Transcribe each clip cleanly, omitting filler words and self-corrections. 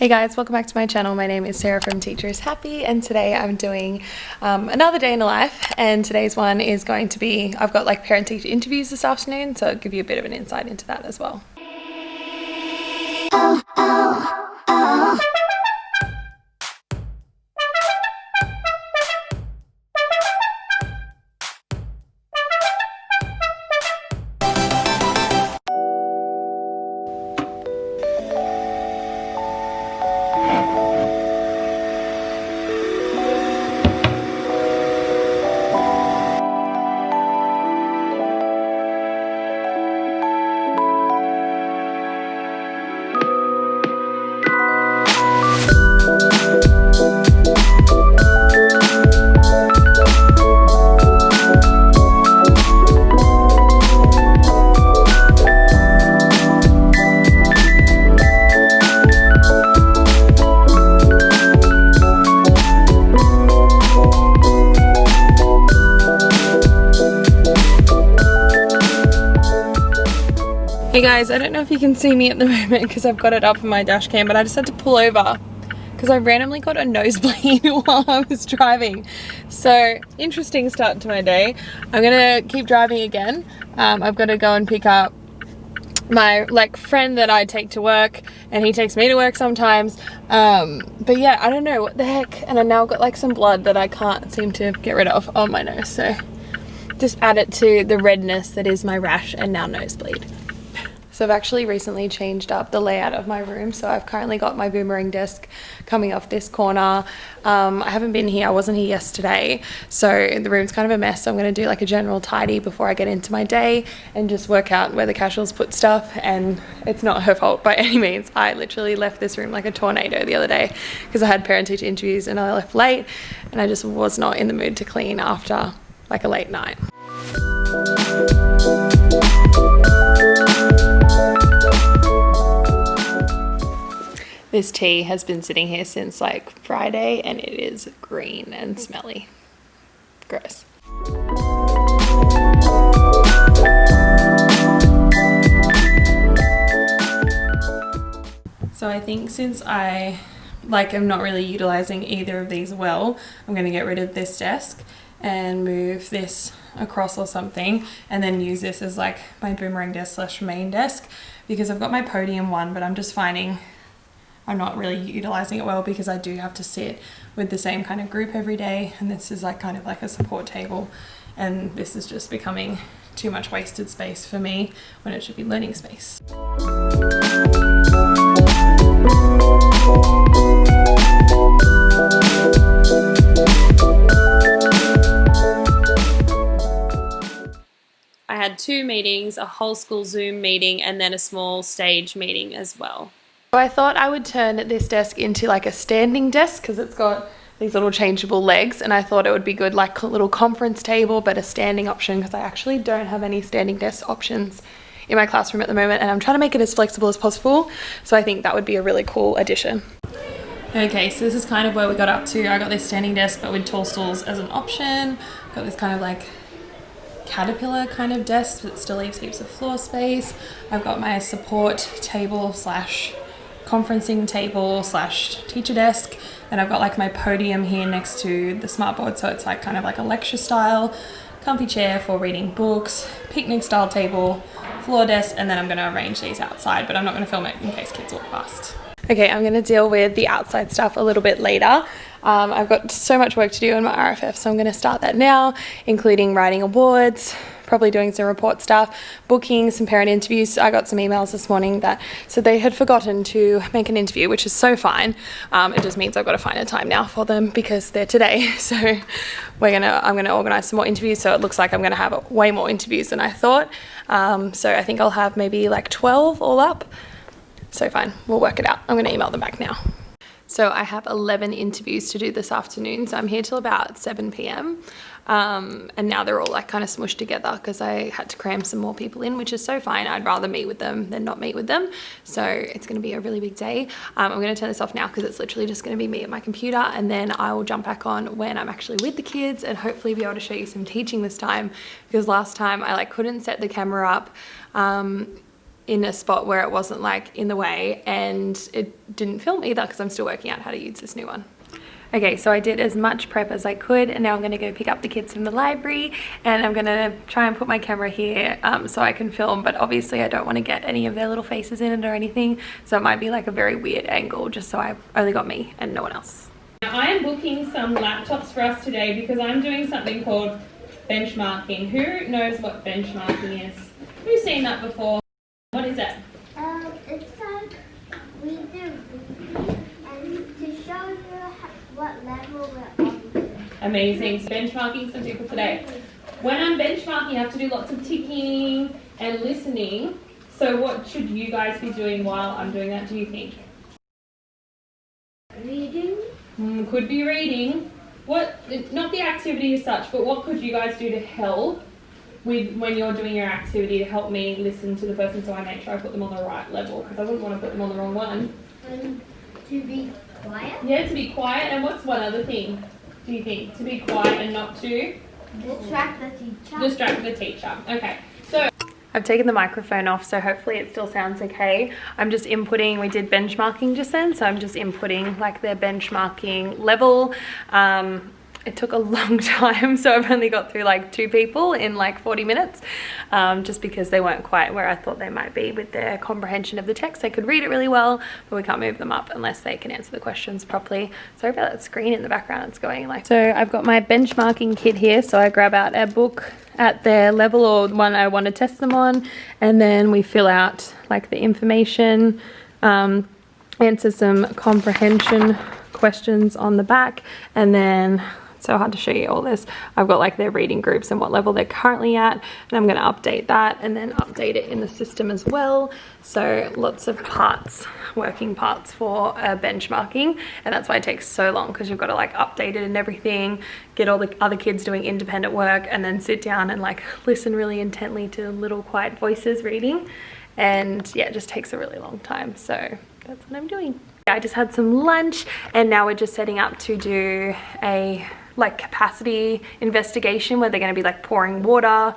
Hey guys, welcome back to my channel. My name is Sarah from Teacher is Happy, and today I'm doing another day in the life, and today's one is going to be, I've got like parent-teacher interviews this afternoon, so I'll give you a bit of an insight into that as well. Hey guys, I don't know if you can see me at the moment because I've got it up in my dash cam, but I just had to pull over because I randomly got a nosebleed while I was driving. So, interesting start to my day. I'm gonna keep driving again. I've got to go and pick up my friend that I take to work, and he takes me to work sometimes. But yeah, I don't know what the heck, and I now got like some blood that I can't seem to get rid of on my nose. So just add it to the redness that is my rash and now nosebleed. So I've actually recently changed up the layout of my room. So I've currently got my boomerang desk coming off this corner. I haven't been here, I wasn't here yesterday. So the room's kind of a mess. So I'm gonna do like a general tidy before I get into my day and just work out where the casuals put stuff. And it's not her fault by any means. I literally left this room like a tornado the other day because I had parent-teacher interviews and I left late and I just was not in the mood to clean after like a late night. This tea has been sitting here since like Friday and it is green and smelly. Gross. So I think since I am not really utilizing either of these well, I'm going to get rid of this desk and move this across or something, and then use this as like my boomerang desk / main desk, because I've got my podium one, but I'm just finding I'm not really utilizing it well because I do have to sit with the same kind of group every day, and this is like kind of like a support table, and this is just becoming too much wasted space for me when it should be learning space. I had 2 meetings, a whole school Zoom meeting, and then a small stage meeting as well. So I thought I would turn this desk into like a standing desk because it's got these little changeable legs, and I thought it would be good like a little conference table but a standing option, because I actually don't have any standing desk options in my classroom at the moment, and I'm trying to make it as flexible as possible, so I think that would be a really cool addition. Okay, so this is kind of where we got up to. I got this standing desk but with tall stools as an option. Got this kind of like caterpillar kind of desk that still leaves heaps of floor space. I've got my support table / conferencing table / teacher desk. Then I've got like my podium here next to the smartboard, so it's like kind of like a lecture style, comfy chair for reading books, picnic style table, floor desk, and then I'm going to arrange these outside, but I'm not going to film it in case kids walk past. Okay, I'm going to deal with the outside stuff a little bit later. I've got so much work to do in my RFF, so I'm going to start that now, including writing awards, probably doing some report stuff, booking some parent interviews. I got some emails this morning that said they had forgotten to make an interview, which is so fine. It just means I've got to find a time now for them because they're today. So I'm gonna organize some more interviews, so it looks like I'm gonna have way more interviews than I thought. So I think I'll have maybe like 12 all up. So fine, we'll work it out. I'm gonna email them back now. So I have 11 interviews to do this afternoon, so I'm here till about 7 p.m. And now they're all like kind of smushed together because I had to cram some more people in, which is so fine. I'd rather meet with them than not meet with them. So it's going to be a really big day. I'm going to turn this off now because it's literally just going to be me at my computer, and then I will jump back on when I'm actually with the kids and hopefully be able to show you some teaching this time, because last time I couldn't set the camera up. in a spot where it wasn't like in the way, and it didn't film either because I'm still working out how to use this new one. Okay, so I did as much prep as I could, and now I'm gonna go pick up the kids from the library, and I'm gonna try and put my camera here so I can film, but obviously I don't want to get any of their little faces in it or anything, so it might be like a very weird angle just so I've only got me and no one else. Now, I am booking some laptops for us today because I'm doing something called benchmarking. Who knows what benchmarking is? Who's seen that before? What is it? It's like we do and to show you what level we're on. Amazing. So benchmarking some people today. When I'm benchmarking, I have to do lots of ticking and listening. So what should you guys be doing while I'm doing that, do you think? Reading. Could be reading. What? Not the activity as such, but what could you guys do to help with when you're doing your activity to help me listen to the person so I make sure I put them on the right level, because I wouldn't want to put them on the wrong one. To be quiet? Yeah, to be quiet. And what's one other thing, do you think? To be quiet and not to? Distract the teacher. Distract the teacher. Okay. So I've taken the microphone off, so hopefully it still sounds okay. I'm just inputting, we did benchmarking just then, so I'm just inputting like their benchmarking level. It took a long time, so I've only got through like 2 people in like 40 minutes, just because they weren't quite where I thought they might be with their comprehension of the text. They could read it really well, but we can't move them up unless they can answer the questions properly. Sorry about that screen in the background, it's going like. So I've got my benchmarking kit here, so I grab out a book at their level or one I want to test them on, and then we fill out like the information, answer some comprehension questions on the back, and then it's so hard to show you all this. I've got like their reading groups and what level they're currently at, and I'm going to update that and then update it in the system as well. So lots of parts, working parts for benchmarking, and that's why it takes so long, because you've got to like update it and everything, get all the other kids doing independent work, and then sit down and like listen really intently to little quiet voices reading. And yeah, it just takes a really long time, so that's what I'm doing. I just had some lunch, and now we're just setting up to do a like capacity investigation where they're going to be like pouring water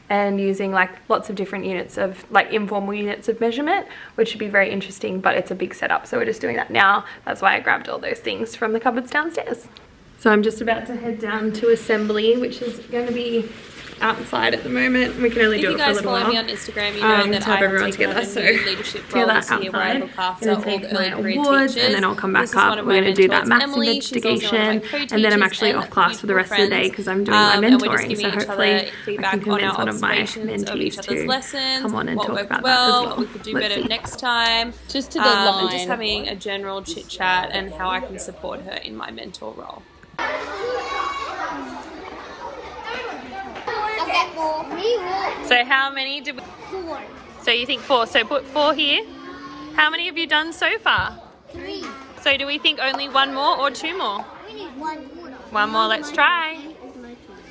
and using like lots of different units of like informal units of measurement, which should be very interesting, but it's a big setup, so we're just doing that now. That's why I grabbed all those things from the cupboards downstairs. So I'm just about to head down to assembly, which is going to be outside at the moment. We can only do it for a little while. If you guys follow me on Instagram, you know that I have taken on a new leadership role here where I look after all the early career teachers. And then I'll come back up. We're going to do that maths investigation, and then I'm actually off class for the rest of the day because I'm doing my mentoring. So hopefully I can convince one of my mentees to come on and talk about that as well. What we could do better next time. Just to the line. And just having a general chit chat and how I can support her in my mentor role. So how many did we? 4. So you think 4? So put 4 here. How many have you done so far? 3. So do we think only 1 more or 2 more? We need 1 more. 1 more, let's try.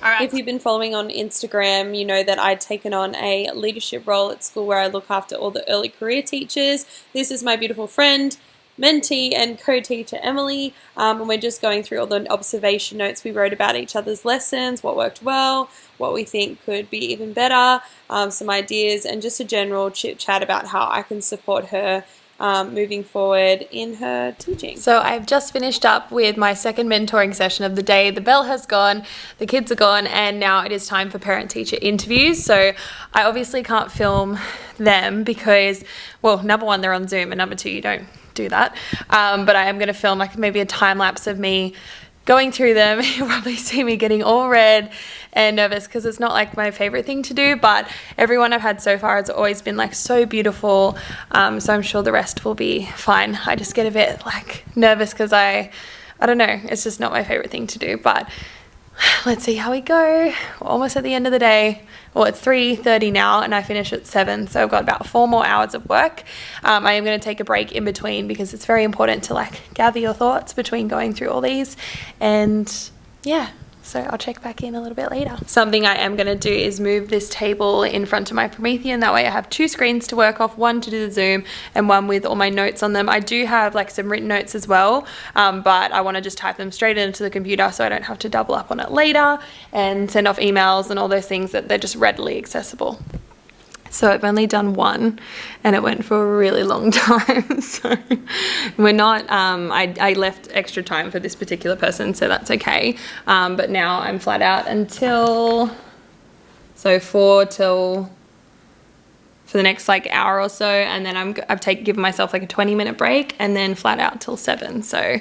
All right. If you've been following on Instagram, you know that I'd taken on a leadership role at school where I look after all the early career teachers. This is my beautiful friend, mentee and co-teacher Emily, and we're just going through all the observation notes we wrote about each other's lessons, what worked well, what we think could be even better, some ideas, and just a general chit chat about how I can support her moving forward in her teaching. So I've just finished up with my second mentoring session of the day. The bell has gone, the kids are gone, and now it is time for parent-teacher interviews. So I obviously can't film them because, well, number 1, they're on Zoom, and number 2, you don't do that, but I am going to film like maybe a time lapse of me going through them. You'll probably see me getting all red and nervous because it's not like my favorite thing to do, but everyone I've had so far has always been like so beautiful, so I'm sure the rest will be fine. I just get a bit like nervous because I don't know, it's just not my favorite thing to do, but let's see how we go. We're almost at the end of the day. Well, it's 3:30 now and I finish at 7, so I've got about 4 more hours of work. I am going to take a break in between because it's very important to like gather your thoughts between going through all these, and yeah, so I'll check back in a little bit later. Something I am going to do is move this table in front of my Promethean. That way I have 2 screens to work off, 1 to do the Zoom and 1 with all my notes on them. I do have like some written notes as well, but I want to just type them straight into the computer so I don't have to double up on it later and send off emails and all those things, that they're just readily accessible. So I've only done one and it went for a really long time. So we're not, I left extra time for this particular person, so that's okay. But now I'm flat out until, so 4 till, for the next like hour or so. And then I've given myself like a 20-minute break and then flat out till 7. So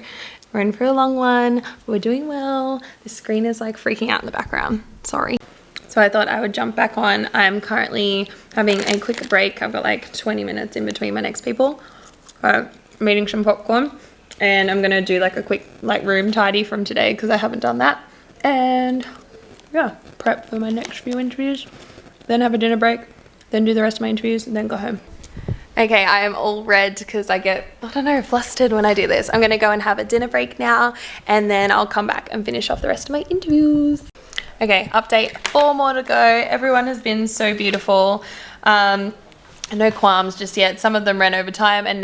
we're in for a long one. We're doing well. The screen is like freaking out in the background. Sorry. So I thought I would jump back on. I'm currently having a quick break. I've got like 20 minutes in between my next people. I'm eating some popcorn and I'm gonna do like a quick like room tidy from today because I haven't done that. And yeah, prep for my next few interviews. Then have a dinner break, then do the rest of my interviews and then go home. Okay, I am all red because I get, I don't know, flustered when I do this. I'm gonna go and have a dinner break now and then I'll come back and finish off the rest of my interviews. Okay, update, 4 more to go. Everyone has been so beautiful. No qualms just yet. Some of them ran over time and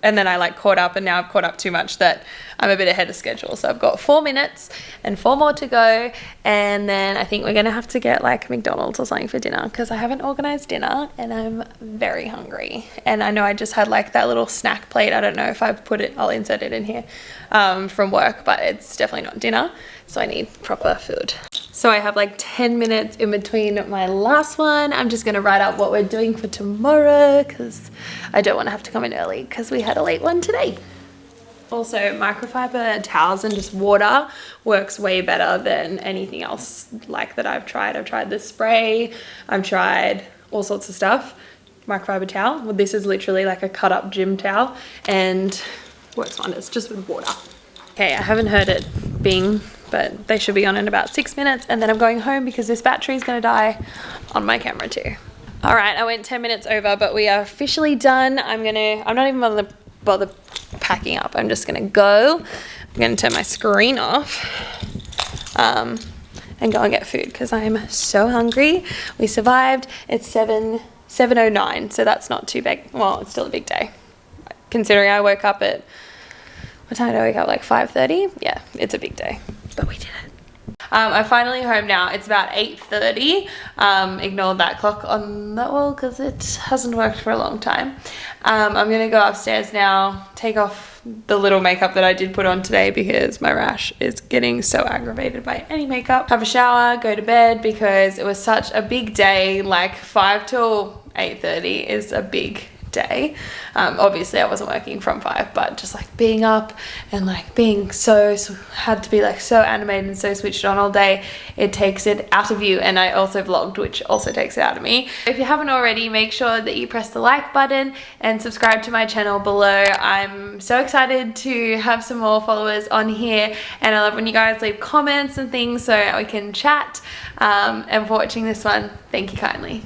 then I like caught up and now I've caught up too much that I'm a bit ahead of schedule. So I've got 4 minutes and 4 more to go. And then I think we're gonna have to get like McDonald's or something for dinner because I haven't organized dinner and I'm very hungry. And I know I just had like that little snack plate. I don't know if I've put it, I'll insert it in here from work, but it's definitely not dinner. So I need proper food. So I have like 10 minutes in between my last one. I'm just gonna write up what we're doing for tomorrow because I don't wanna have to come in early because we had a late one today. Also, microfiber towels and just water works way better than anything else like that I've tried. I've tried the spray, I've tried all sorts of stuff. Microfiber towel, well, this is literally like a cut up gym towel and works wonders just with water. Okay, I haven't heard it bing, but they should be on in about 6 minutes and then I'm going home because this battery is gonna die on my camera too. All right, I went 10 minutes over, but we are officially done. I'm not even gonna bother packing up. I'm just gonna go. I'm gonna turn my screen off and go and get food because I am so hungry. We survived. It's 7:09, so that's not too big. Well, it's still a big day. Considering I woke up at, what time did I wake up? Like 5:30? Yeah, it's a big day, but we did it. I'm finally home now. It's about 8:30. Ignore that clock on that wall because it hasn't worked for a long time. I'm gonna go upstairs now, take off the little makeup that I did put on today because my rash is getting so aggravated by any makeup. Have a shower, go to bed because it was such a big day. Like 5 till 8:30 is a big day. Obviously I wasn't working from 5, but just like being up and like being so had to be like so animated and so switched on all day, it takes it out of you. And I also vlogged, which also takes it out of me. If you haven't already, make sure that you press the like button and subscribe to my channel below. I'm so excited to have some more followers on here and I love when you guys leave comments and things so we can chat. And for watching this one, thank you kindly.